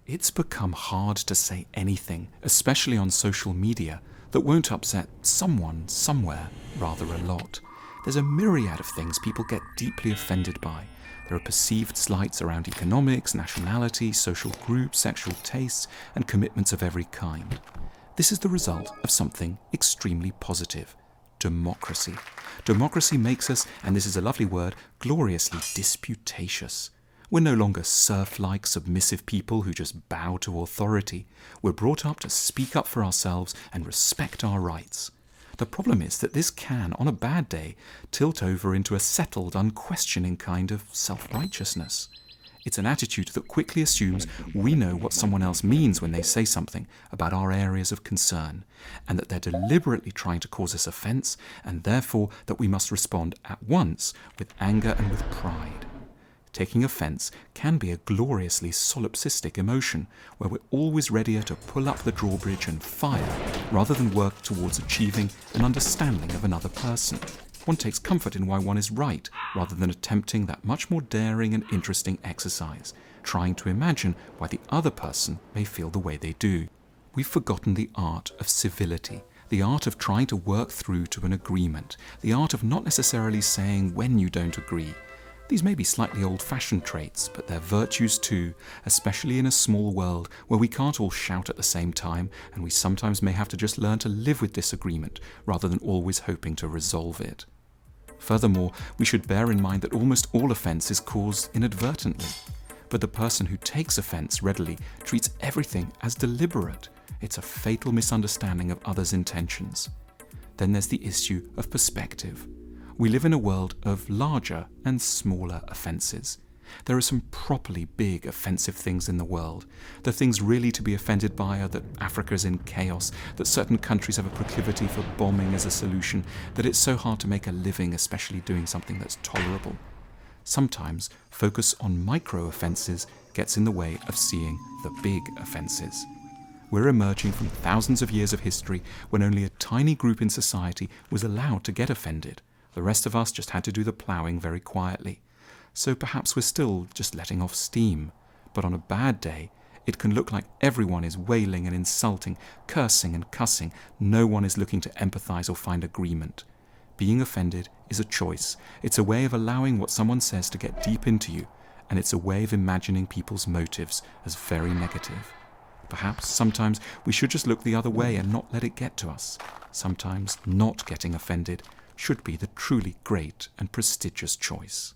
It's become hard to say anything, especially on social media, that won't upset someone somewhere rather a lot. There's a myriad of things people get deeply offended by. There are perceived slights around economics, nationality, social groups, sexual tastes, and commitments of every kind. This is the result of something extremely positive: democracy. Democracy makes us, and this is a lovely word, gloriously disputatious. We're no longer serf-like, submissive people who just bow to authority. We're brought up to speak up for ourselves and respect our rights. The problem is that this can, on a bad day, tilt over into a settled, unquestioning kind of self-righteousness. It's an attitude that quickly assumes we know what someone else means when they say something about our areas of concern, and that they're deliberately trying to cause us offence, and therefore that we must respond at once with anger and with pride. Taking offence can be a gloriously solipsistic emotion, where we're always readier to pull up the drawbridge and fire, rather than work towards achieving an understanding of another person. One takes comfort in why one is right, rather than attempting that much more daring and interesting exercise, trying to imagine why the other person may feel the way they do. We've forgotten the art of civility, the art of trying to work through to an agreement, the art of not necessarily saying when you don't agree. These may be slightly old-fashioned traits, but they're virtues too, especially in a small world where we can't all shout at the same time, and we sometimes may have to just learn to live with disagreement rather than always hoping to resolve it. Furthermore, we should bear in mind that almost all offence is caused inadvertently, but the person who takes offence readily treats everything as deliberate. It's a fatal misunderstanding of others' intentions. Then there's the issue of perspective. We live in a world of larger and smaller offences. There are some properly big offensive things in the world. The things really to be offended by are that Africa is in chaos, that certain countries have a proclivity for bombing as a solution, that it's so hard to make a living, especially doing something that's tolerable. Sometimes focus on micro-offences gets in the way of seeing the big offences. We're emerging from thousands of years of history when only a tiny group in society was allowed to get offended. The rest of us just had to do the ploughing very quietly. So perhaps we're still just letting off steam. But on a bad day, it can look like everyone is wailing and insulting, cursing and cussing. No one is looking to empathise or find agreement. Being offended is a choice. It's a way of allowing what someone says to get deep into you, and it's a way of imagining people's motives as very negative. Perhaps sometimes we should just look the other way and not let it get to us. Sometimes not getting offended should be the truly great and prestigious choice.